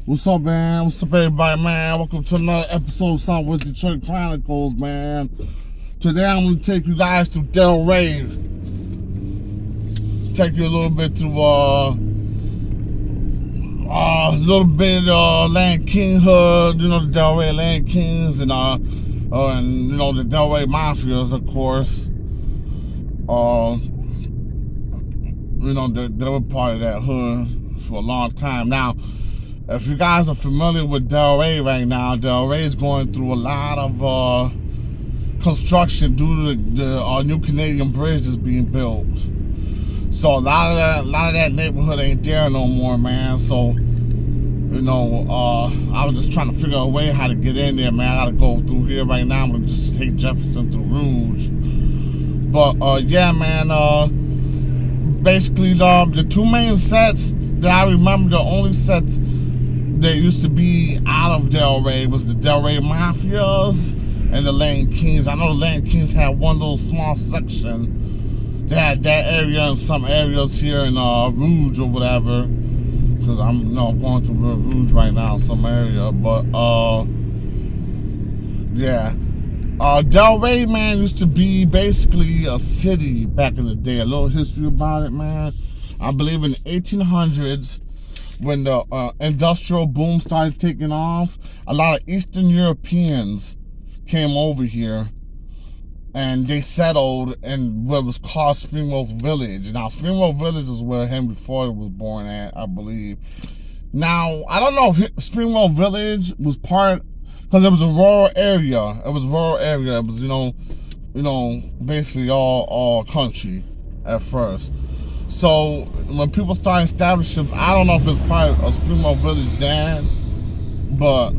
What's up, man? What's up, everybody, man? Welcome to another episode of Southwest Detroit Chronicles, man. Today, I'm going to take you guys to Delray. Take you a little bit to, Land King hood, you know, the Delray Land Kings, and you know, the Delray Mafias, of course. You know, they were part of that hood for a long time. Now, if you guys are familiar with Delray right now, Delray is going through a lot of construction due to the new Canadian bridge that's being built. So a lot of that neighborhood ain't there no more, man. So, you know, I was just trying to figure out a way how to get in there, man. I gotta go through here right now. I'm gonna just take Jefferson through Rouge. But yeah, man. Basically, the two main sets that I remember, the only sets that used to be out of Delray was the Delray Mafias and the Land Kings. I know the Land Kings had one little small section. They had that area and some areas here in Rouge or whatever. Because I'm going through Rouge right now in some area. But yeah. Delray, man, used to be basically a city back in the day. A little history about it, man. I believe in the 1800s, when the industrial boom started taking off, a lot of Eastern Europeans came over here and they settled in what was called Springwell Village. Now, Springwell Village is where Henry Ford was born at, I believe. Now, I don't know if Springwell Village was part, because it was a rural area. It was a rural area. It was, you know, basically all country at first. So when people started establishing, I don't know if it's part of Springwell Village then, but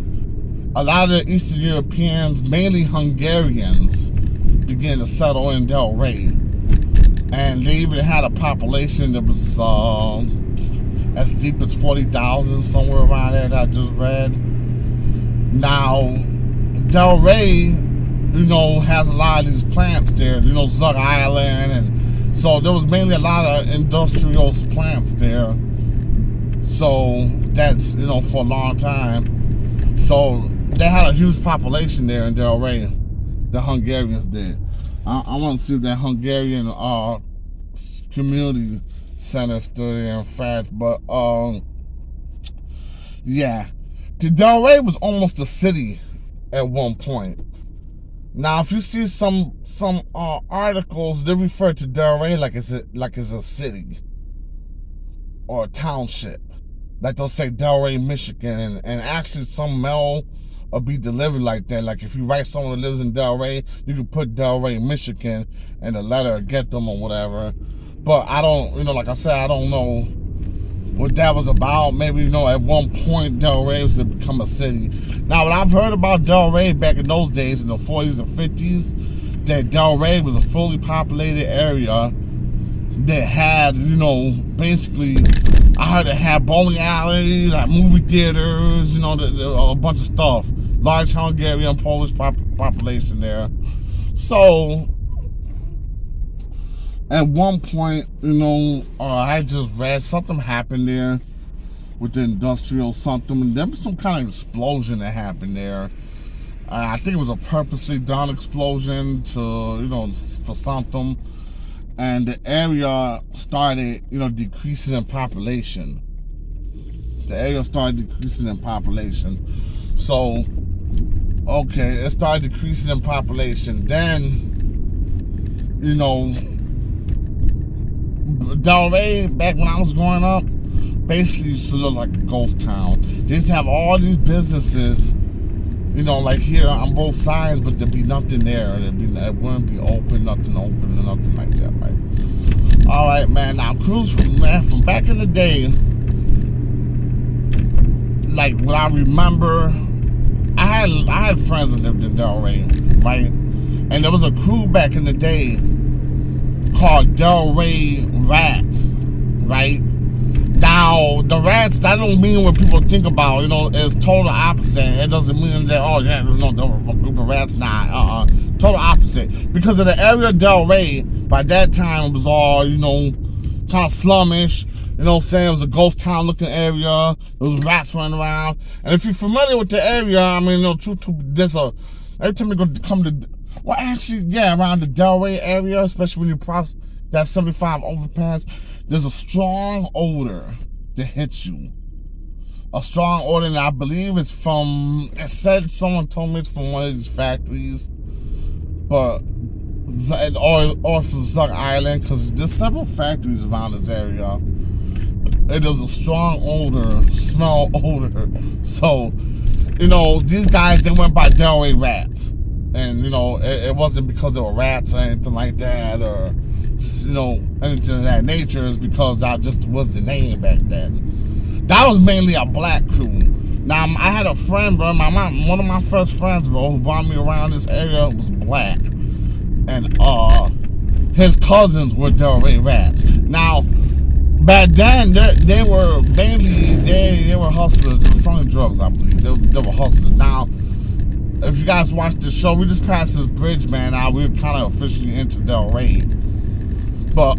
a lot of the Eastern Europeans, mainly Hungarians, began to settle in Delray. And they even had a population that was as deep as 40,000, somewhere around there that I just read. Now, Delray, you know, has a lot of these plants there, you know, Zug Island, and so there was mainly a lot of industrial plants there. So that's, you know, for a long time. So they had a huge population there in Delray. The Hungarians did. I want to see if that Hungarian community center still there, in fact. But yeah, the Delray was almost a city at one point. Now, if you see some articles, they refer to Delray like it's a city or a township. Like they'll say Delray, Michigan, and actually some mail will be delivered like that. Like if you write someone that lives in Delray, you can put Delray, Michigan, and the letter will get them or whatever. But I don't, you know, like I said, I don't know what that was about. Maybe, you know, at one point Delray was to become a city. Now, what I've heard about Delray back in those days, in the 40s and 50s, that Delray was a fully populated area that had, you know, basically, I heard it had bowling alleys, like movie theaters, you know, a bunch of stuff. Large Hungarian, Polish population there. So, at one point, you know, I just read something happened there with the industrial something, and there was some kind of explosion that happened there. I think it was a purposely done explosion to, you know, for something. And the area started, you know, decreasing in population. The area started decreasing in population. So, okay, it started decreasing in population. Then, you know, Delray, back when I was growing up, basically used to look like a ghost town. They used to have all these businesses, you know, like here on both sides, but there'd be nothing there. It wouldn't be open, nothing like that, right? All right, man. Now, Cruz, from back in the day, like what I remember, I had friends that lived in Delray, right? And there was a crew back in the day called Delray Rats, right? Now, the rats, that don't mean what people think about, you know, it's total opposite. It doesn't mean that, oh, yeah, no, a group of rats, nah, total opposite. Because of the area of Delray, by that time, it was all, you know, kind of slummish. You know what I'm saying? It was a ghost town looking area. There was rats running around. And if you're familiar with the area, I mean, you know, there's a, every time you go to come to, well, actually, yeah, around the Delray area, especially when you cross that 75 overpass, there's a strong odor that hits you. A strong odor, and I believe it's from, it said, someone told me it's from one of these factories, but, or from Zuck Island, because there's several factories around this area. It is a strong odor, smell odor. So, you know, these guys, they went by Delray rats. And, you know, it wasn't because they were rats or anything like that, or, you know, anything of that nature. It's because that just was the name back then. That was mainly a black crew. Now, I had a friend, bro, one of my first friends, bro, who brought me around this area was black. And, his cousins were Delray rats. Now, back then, they were mainly, they were hustlers. They were selling drugs, I believe. They were hustlers. Now, if you guys watched the show, we just passed this bridge, man. Now, we were kind of officially into Delray. But,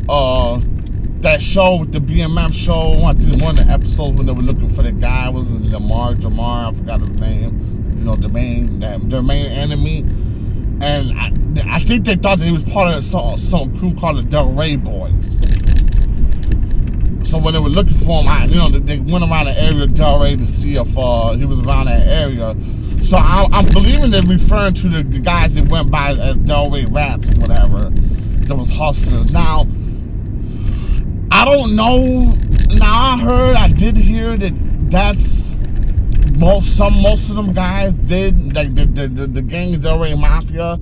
that show with the BMF show, I think one of the episodes when they were looking for the guy was Jamar, I forgot his name. You know, their main enemy. And I think they thought that he was part of some crew called the Delray Boys. So when they were looking for him, you know, they went around the area of Delray to see if he was around that area. So I'm believing they're referring to the guys that went by as Delray rats or whatever. That was hustlers. Now, I don't know. Now I did hear that that's most of them guys did, like the gang Delray Mafia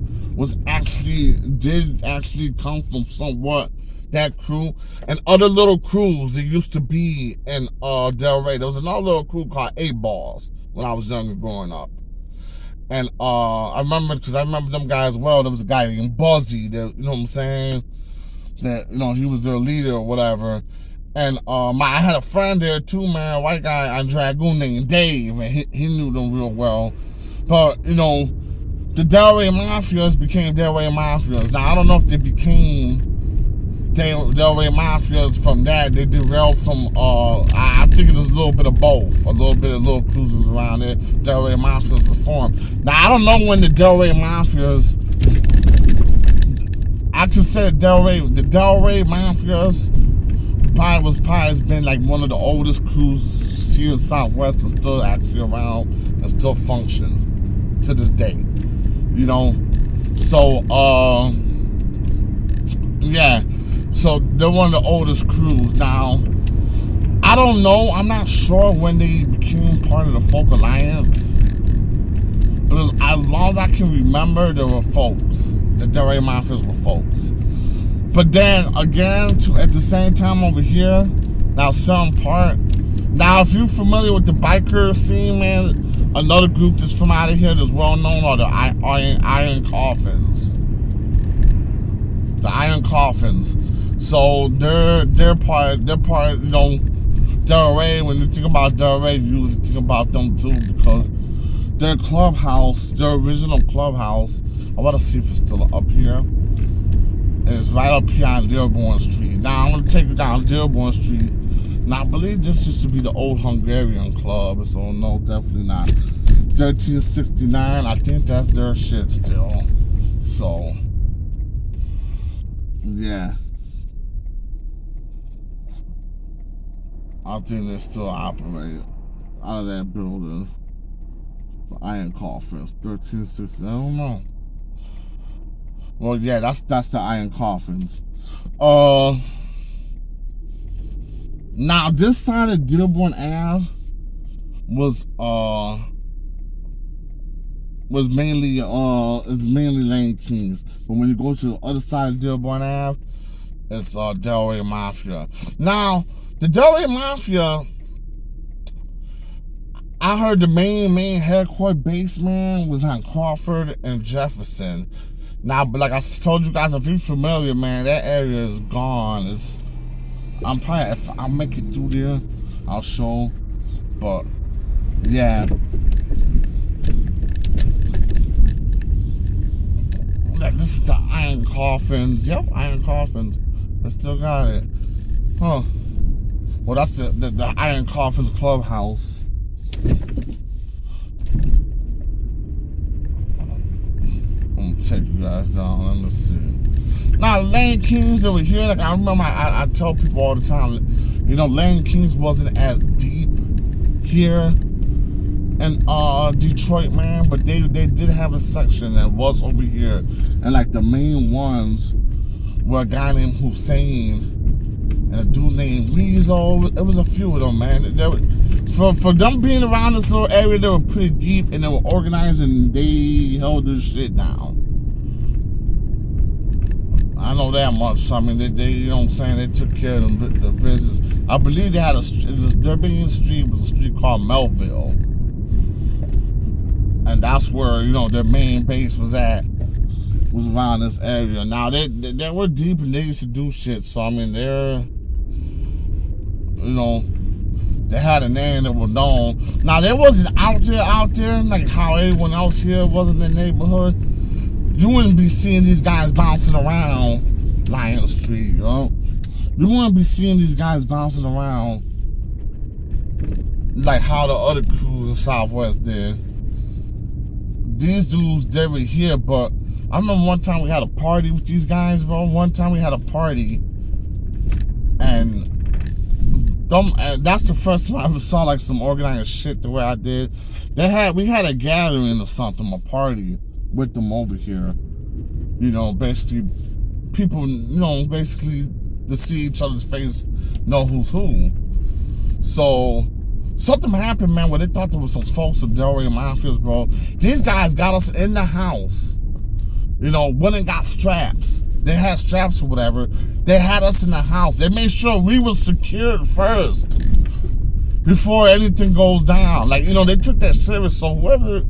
did actually come from somewhat that crew and other little crews that used to be in Delray. There was another little crew called 8 Balls when I was younger growing up. And I remember them guys well. There was a guy named Buzzy that, you know what I'm saying, that, you know, he was their leader or whatever. And I had a friend there too, man, a white guy on Dragoon named Dave, and he knew them real well. But, you know, the Delray Mafias became Delray Mafias. Now, I don't know if they became Delray Mafias from that. They derailed from, I think it was a little bit of both. A little bit of little cruisers around there. Delray Mafias was formed. Now, I don't know when the Delray Mafias, I could say the Delray Mafias probably has been like one of the oldest crews here in Southwest that's still actually around and still function to this day. You know? So, yeah. So they're one of the oldest crews. Now, I don't know. I'm not sure when they became part of the Folk Alliance. But as long as I can remember, there were folks. The Delray Mafias were folks. But then again, at the same time over here, now some part. Now, if you're familiar with the biker scene, man, another group that's from out of here that's well known are the Iron Coffins. The Iron Coffins. So they're part, you know, Delray. When you think about Delray, you usually think about them too, because their clubhouse, their original clubhouse, I want to see if it's still up here. It's right up here on Dearborn Street. Now I'm gonna take you down Dearborn Street. Now I believe this used to be the old Hungarian club, so no, definitely not. 1369, I think that's their shit still. So, yeah. I think they're still operating out of that building. The Iron Coffins, 1360. I don't know. Well, yeah, that's the Iron Coffins. Now this side of Dearborn Ave was mainly Lane Kings, but when you go to the other side of Dearborn Ave, it's Delray Mafia. Now the Delray Mafia, I heard the main headquarters base, man, was on Crawford and Jefferson. Now, but like I told you guys, if you're familiar, man, that area is gone. I'm probably, if I make it through there, I'll show. But yeah, this is the Iron Coffins. Yep, Iron Coffins. I still got it. Huh. Well, that's the Iron Coffins Clubhouse. I'm gonna take you guys down. Let me see. Now, Lane Kings over here, like I remember I tell people all the time, you know, Lane Kings wasn't as deep here in Detroit, man, but they did have a section that was over here, and like the main ones were a guy named Hussein and a dude named Weasel. It was a few of them, man. For them being around this little area, they were pretty deep and they were organized and they held this shit down. I know that much. So, I mean, they you know what I'm saying, they took care of the business. I believe they had their main street was a street called Melville. And that's where, you know, their main base was at, was around this area. Now, they were deep and they used to do shit. So, I mean, they're, you know, they had a name that was known. Now, they wasn't out there, like how everyone else here was in the neighborhood. You wouldn't be seeing these guys bouncing around Lion Street, you know? You wouldn't be seeing these guys bouncing around like how the other crews in Southwest did. These dudes, they were here, but I remember one time we had a party with these guys, bro. One time we had a party, and that's the first time I ever saw like some organized shit the way I did. We had a gathering or something, a party with them over here. You know, basically, people, you know, basically to see each other's face, know who's who. So, something happened, man, where they thought there was some folks of Delray Mafias, bro. These guys got us in the house. You know, went and got straps. They had straps or whatever. They had us in the house. They made sure we were secured first before anything goes down. Like, you know, they took that serious. So whoever,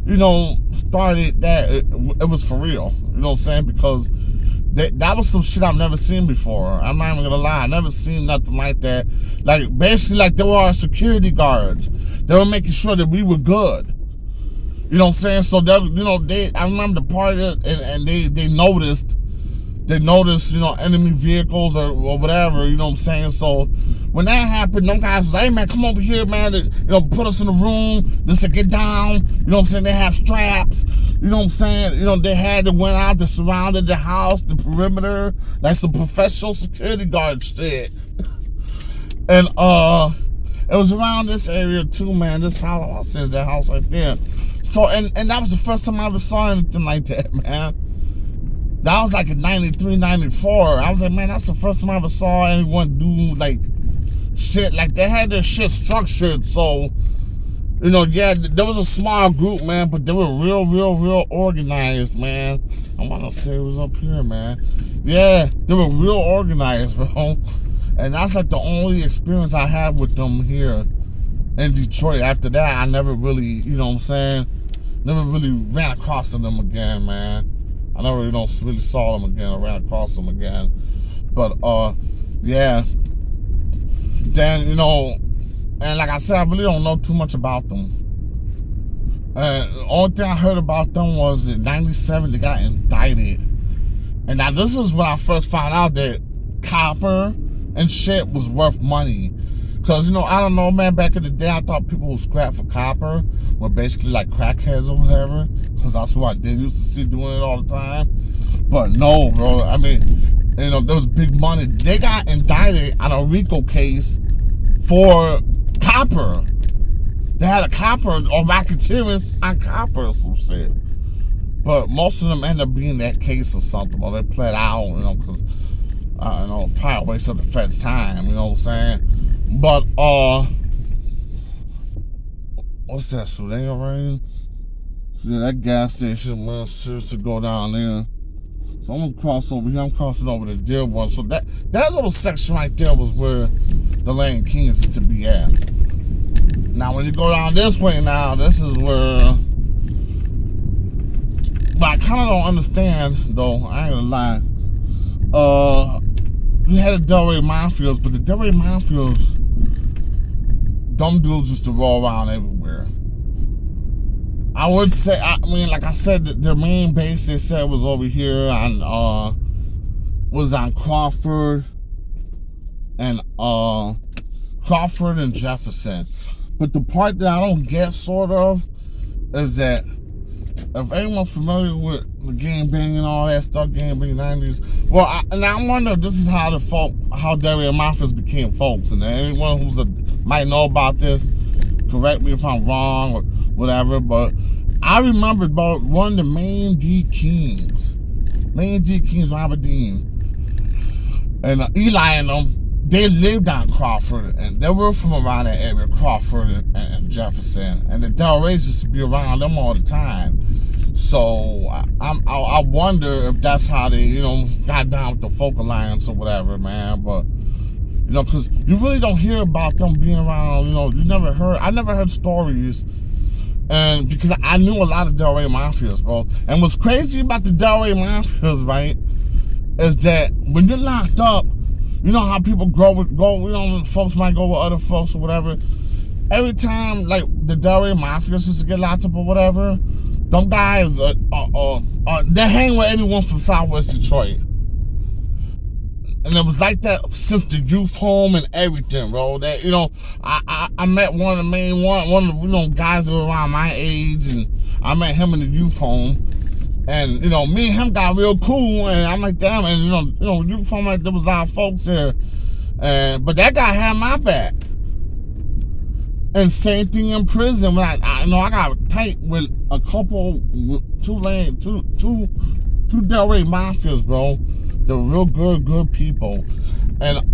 you know, started that, it was for real. You know what I'm saying? Because that was some shit I've never seen before. I'm not even gonna lie. I never seen nothing like that. Like, basically, like, they were our security guards. They were making sure that we were good. You know what I'm saying? So, I remember the party, and they noticed, you know, enemy vehicles or whatever, you know what I'm saying? So, when that happened, them guys was like, hey, man, come over here, man, you know, put us in the room, just to get down, you know what I'm saying? They have straps, you know what I'm saying? You know, they went out, they surrounded the house, the perimeter, like some professional security guard shit. And, it was around this area too, man. This house, is that house right there. So, and that was the first time I ever saw anything like that, man. That was like in 93, 94. I was like, man, that's the first time I ever saw anyone do like shit. Like, they had their shit structured. So, you know, yeah, there was a small group, man, but they were real organized, man. I want to say it was up here, man. Yeah, they were real organized, bro. And that's like the only experience I had with them here in Detroit. After that, I never really, you know what I'm saying, never really ran across them again, man. I never really saw them again or ran across them again. But, yeah. Then, you know, and like I said, I really don't know too much about them. The only thing I heard about them was in 97, they got indicted. And now this is when I first found out that copper and shit was worth money. Because, you know, I don't know, man, back in the day, I thought people who scrap for copper were basically like crackheads or whatever. Because that's what I did used to see doing it all the time. But no, bro. I mean, you know, there was big money. They got indicted on a RICO case for copper. They had a copper or racketeering on copper or some shit. But most of them end up being that case or something. Or they pled out, you know, because, you know, probably waste up the Fed's time, you know what I'm saying? But, what's that, Sudan rain? Yeah, that gas station, man, to go down there. So I'm gonna cross over here. I'm crossing over to Dearborn. So that little section right there was where the Lane Kings is to be at. Now, when you go down this way now, this is where, but I kind of don't understand, though. I ain't gonna lie. We had the Delray Mafias, but the Delray Mafias, dumb dudes used to roll around everywhere. I would say, I mean, like I said, their main base, they said, was over here on, was on Crawford and Crawford and Jefferson. But the part that I don't get, sort of, is that if anyone's familiar with the gang banging and all that stuff, gang banging 90s, well, I wonder if this is how how Delray Mafias became folks. And anyone might know about this, correct me if I'm wrong or whatever, but I remember about one of the main D Kings, Robert Dean, and Eli and them, they lived on Crawford, and they were from around that area, Crawford and Jefferson, and the Delrays used to be around them all the time. So I wonder if that's how they, you know, got down with the Folk Alliance or whatever, man. But you know, because you really don't hear about them being around. You know, I never heard stories, and because I knew a lot of Delray Mafias, bro. And what's crazy about the Delray Mafias, right, is that when you're locked up, you know how people go, you know, folks might go with other folks or whatever. Every time, like, the Delray Mafias used to get locked up or whatever, them guys, they hang with anyone from Southwest Detroit. And it was like that since the youth home and everything, bro. That, you know, I met one of the you know, guys that were around my age, and I met him in the youth home. And, you know, me and him got real cool, and I'm like, damn, and, you know, youth home, like, there was a lot of folks there. But that guy had my back. And same thing in prison. When I got tight with a couple, two Delray Mafias, bro. They're real good people. And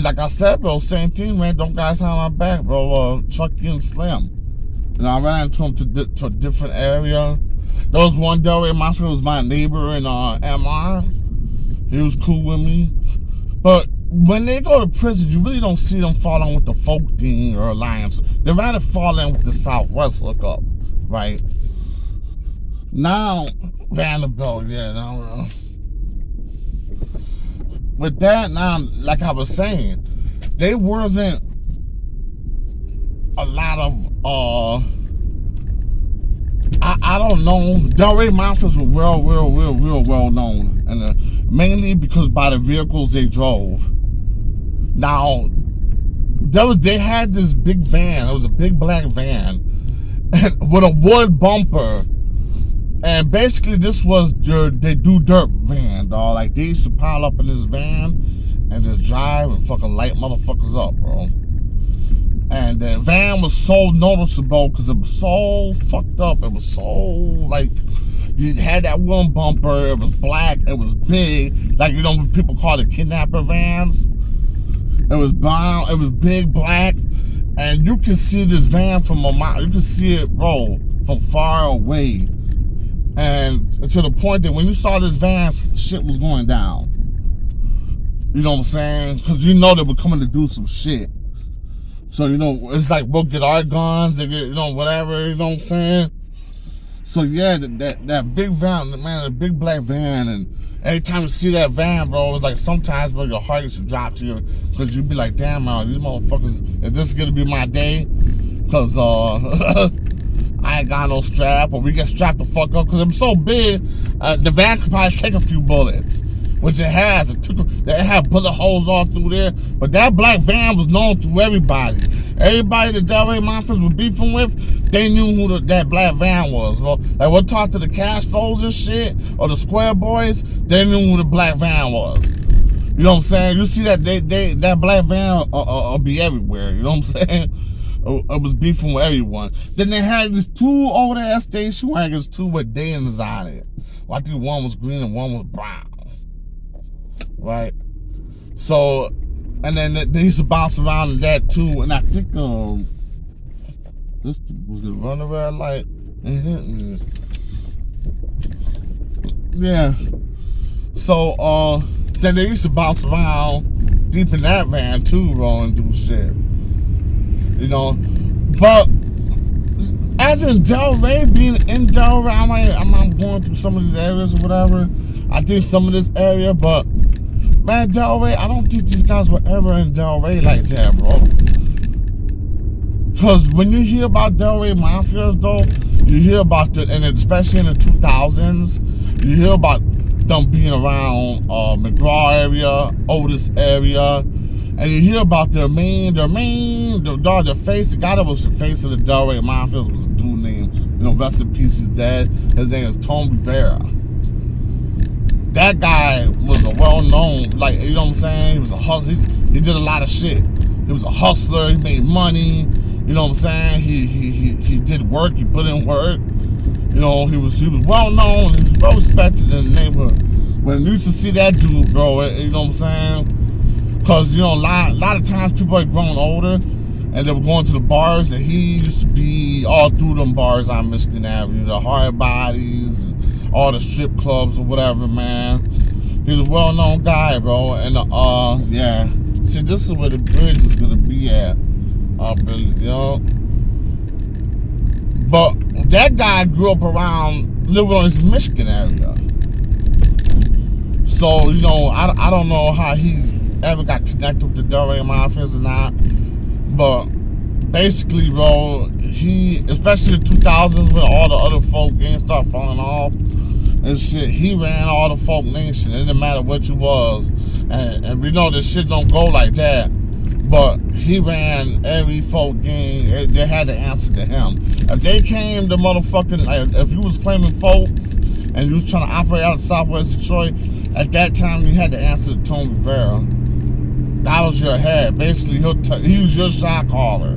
like I said, bro, same thing, man. Them guys have my back, bro. Chucky and Slim. And I ran into him to a different area. There was one Delray Mafia was my neighbor in MR. He was cool with me. But when they go to prison, you really don't see them falling with the folk thing or alliance. They rather fall in with the Southwest hookup, right? Now, Vanderbilt, yeah. Now, with that, now, like I was saying, there wasn't a lot of, I don't know. Delray Mafias were real well known, and mainly because by the vehicles they drove. Now, they had this big van. It was a big black van, and with a wood bumper. And basically, this was they do dirt van, dog. Like, they used to pile up in this van and just drive and fucking light motherfuckers up, bro. And the van was so noticeable because it was so fucked up. It was so, like, you had that one bumper. It was black. It was big. Like, you know what people call the kidnapper vans? It was brown. It was big, black. And you can see this van from a mile. You can see it, bro, from far away. And to the point that when you saw this van, shit was going down. You know what I'm saying? Because you know they were coming to do some shit. So, you know, it's like, we'll get our guns, they get, you know, whatever, you know what I'm saying? So, yeah, that big van, man, the big black van, and every time you see that van, bro, it's like sometimes, bro, your heart used to drop to you, because you'd be like, damn, man, these motherfuckers, is this going to be my day? Because, I ain't got no strap, or we get strapped the fuck up, because it's so big, the van could probably take a few bullets. Which it has. It had bullet holes all through there. But that black van was known to everybody. Everybody that Delray Mafias were beefing with, they knew who that black van was, bro. Like, we'll talk to the cash flows and shit, or the square boys, they knew who the black van was. You know what I'm saying? You see that that black van be everywhere. You know what I'm saying? It was beefing with everyone. Then they had these two old ass station wagons, too, with Dayton's on it. Well, I think one was green and one was brown. Right, so, and then they used to bounce around in that too, and I think this was the running red light and hit me. Yeah, so then they used to bounce around deep in that van too, bro, and do shit. You know, but as in Delray, being in Delray, I'm going through some of these areas or whatever. I did some of this area, but man, Delray, I don't think these guys were ever in Delray like that, bro. Because when you hear about Delray Mafias, though, you hear about and especially in the 2000s, you hear about them being around McGraw area, Otis area, And you hear about their face, the guy that was the face of the Delray Mafia was a dude named, rest in peace, he's dead. His name is Tom Rivera. That guy was a well-known, like, you know what I'm saying? He was a hustler. He did a lot of shit. He was a hustler. He made money. You know what I'm saying? He did work. He put in work. He was well-known. He was well-respected in the neighborhood. When you used to see that dude, bro, you know what I'm saying? Because, a lot of times people had grown older and they were going to the bars, and he used to be all through them bars on Michigan Avenue, the hard bodies and all the strip clubs or whatever, man. He's a well-known guy, bro. And, yeah. See, this is where the bridge is going to be at. But that guy grew up living on this Michigan area. So, I don't know how he ever got connected with the Delray Mafias or not. But basically, bro, especially the 2000s when all the other folk gangs started falling off and shit, he ran all the folk nation. It didn't matter what you was. And we know this shit don't go like that. But he ran every folk gang. They had to answer to him. If they came to motherfucking, like, if you was claiming folks and you was trying to operate out of Southwest Detroit, at that time you had to answer to Tony Rivera. That was your head. Basically, he was your shot caller.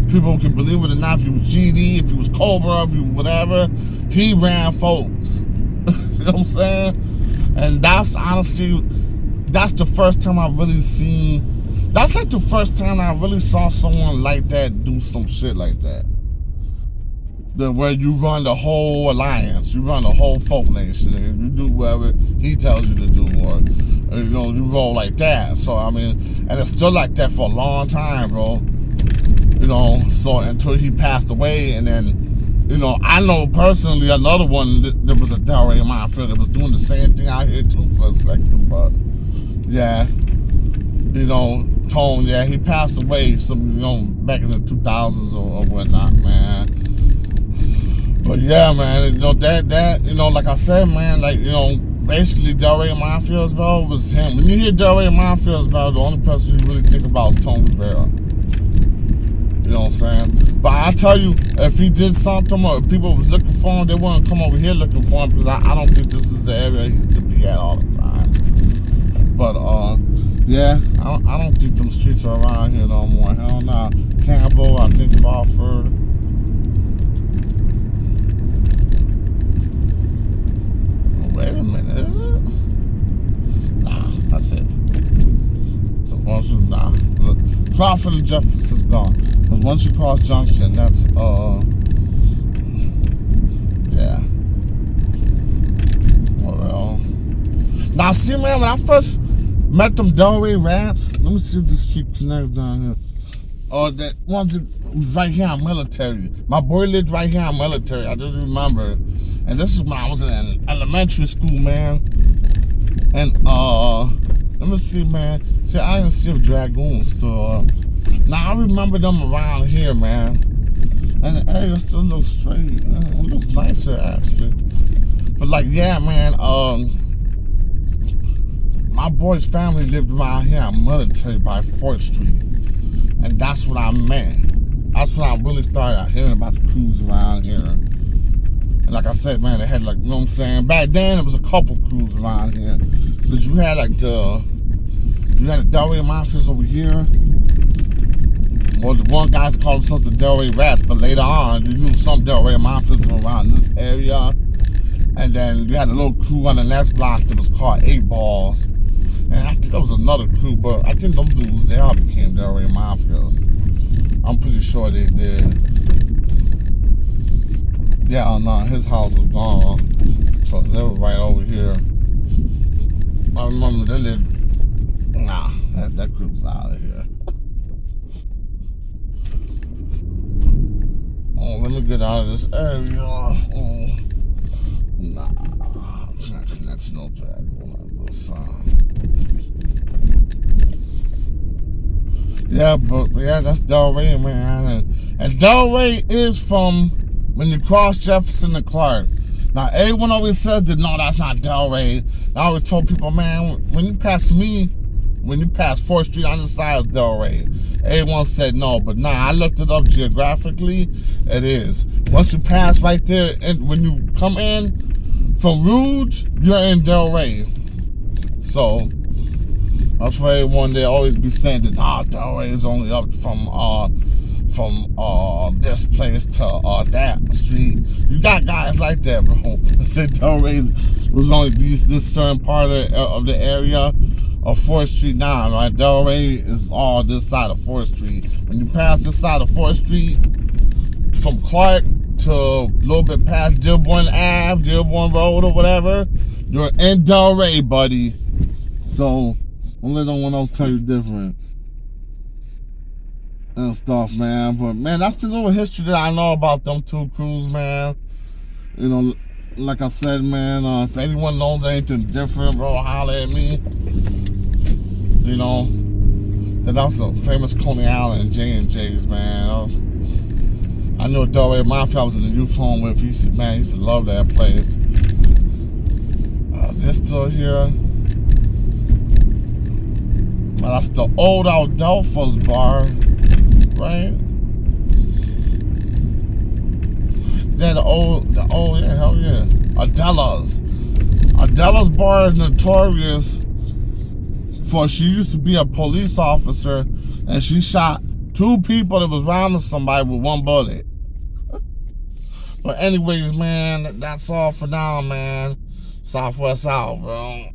People can believe it or not. If he was GD, if he was Cobra, if he was whatever, he ran folks. You know what I'm saying? And that's honestly, that's the first time I really seen. That's like the first time I really saw someone like that do some shit like that. Where you run the whole alliance, you run the whole folk nation, and you do whatever he tells you to do, or you roll like that. So I mean, and it's still like that for a long time, bro. So until he passed away, and then I know personally another one that was a Delray Mafia that was doing the same thing out here too for a second, but yeah. Tone, yeah, he passed away back in the 2000s or whatnot, man. But yeah, man, that like I said, man, like, basically Delray Mafias, bro, was him. When you hear Delray Mafias, bro, the only person you really think about is Tony Rivera. You know what I'm saying? But I tell you, if he did something or if people was looking for him, they wouldn't come over here looking for him, because I don't think this is the area he used to be at all the time. But, yeah, I don't think them streets are around here no more. Hell nah. Campbell, I think Crawford. Oh, wait a minute, is it? Nah, that's it. Nah. Look, Crawford and Jefferson's gone. Because once you cross Junction, that's, yeah. Well. Now, see, man, when I first met them Delray rats. Let me see if this street connects down here. Oh, that one was right here on Military. My boy lived right here on Military. I just remember. And this is when I was in elementary school, man. And let me see, man. See, I didn't see if Dragoons still. Now I remember them around here, man. And the area still looks straight. It looks nicer actually. But like, yeah, man. My boy's family lived around here on Military by 4th Street. And that's what I meant. That's when I really started hearing about the crews around here. And like I said, man, they had like, you know what I'm saying? Back then, there was a couple crews around here. But you had like you had the Delray Mafias over here. Well, the one guys called themselves the Delray Rats, but later on, you knew some Delray Mafias around this area. And then you had a little crew on the next block that was called 8 Balls. And I think there was another crew, but I think those dudes, they all became Delray Mafias. I'm pretty sure they did. Yeah, oh no, his house is gone. So they were right over here. I remember they lived. Nah, that group's out of here. Oh, let me get out of this area. Oh. Nah, can't connect to no Dragon on this side. Yeah, but yeah, that's Delray, man. And Delray is from when you cross Jefferson and Clark. Now, everyone always says that, no, that's not Delray. I always told people, man, when you pass me, when you pass 4th Street on the side of Delray. Everyone said no, but nah, I looked it up geographically. It is. Once you pass right there, and when you come in from HOODS, you're in Delray. So that's why everyone they always be saying that nah, Delray is only up from this place to that street. You got guys like that, bro. Say Delray was only this certain part of the area of 4th Street now, right? Delray is all this side of 4th Street. When you pass this side of 4th Street, from Clark to a little bit past Dearborn Ave, Dearborn Road or whatever, you're in Delray, buddy. So don't let no one else tell you different and stuff, man. But man, that's the little history that I know about them two crews, man. You know, like I said, man, if anyone knows anything different, bro, holler at me. You know, that was a famous Coney Island J&J's, man. I knew Delray Mafia I was in the youth home with. He used to love that place. Is this still here? Man, that's the old Aldelpha's bar, right? Yeah, the old, yeah, hell yeah. Adela's bar is notorious for she used to be a police officer and she shot 2 people that was rounding somebody with 1 bullet. But anyways, man, that's all for now, man. Southwest out, bro.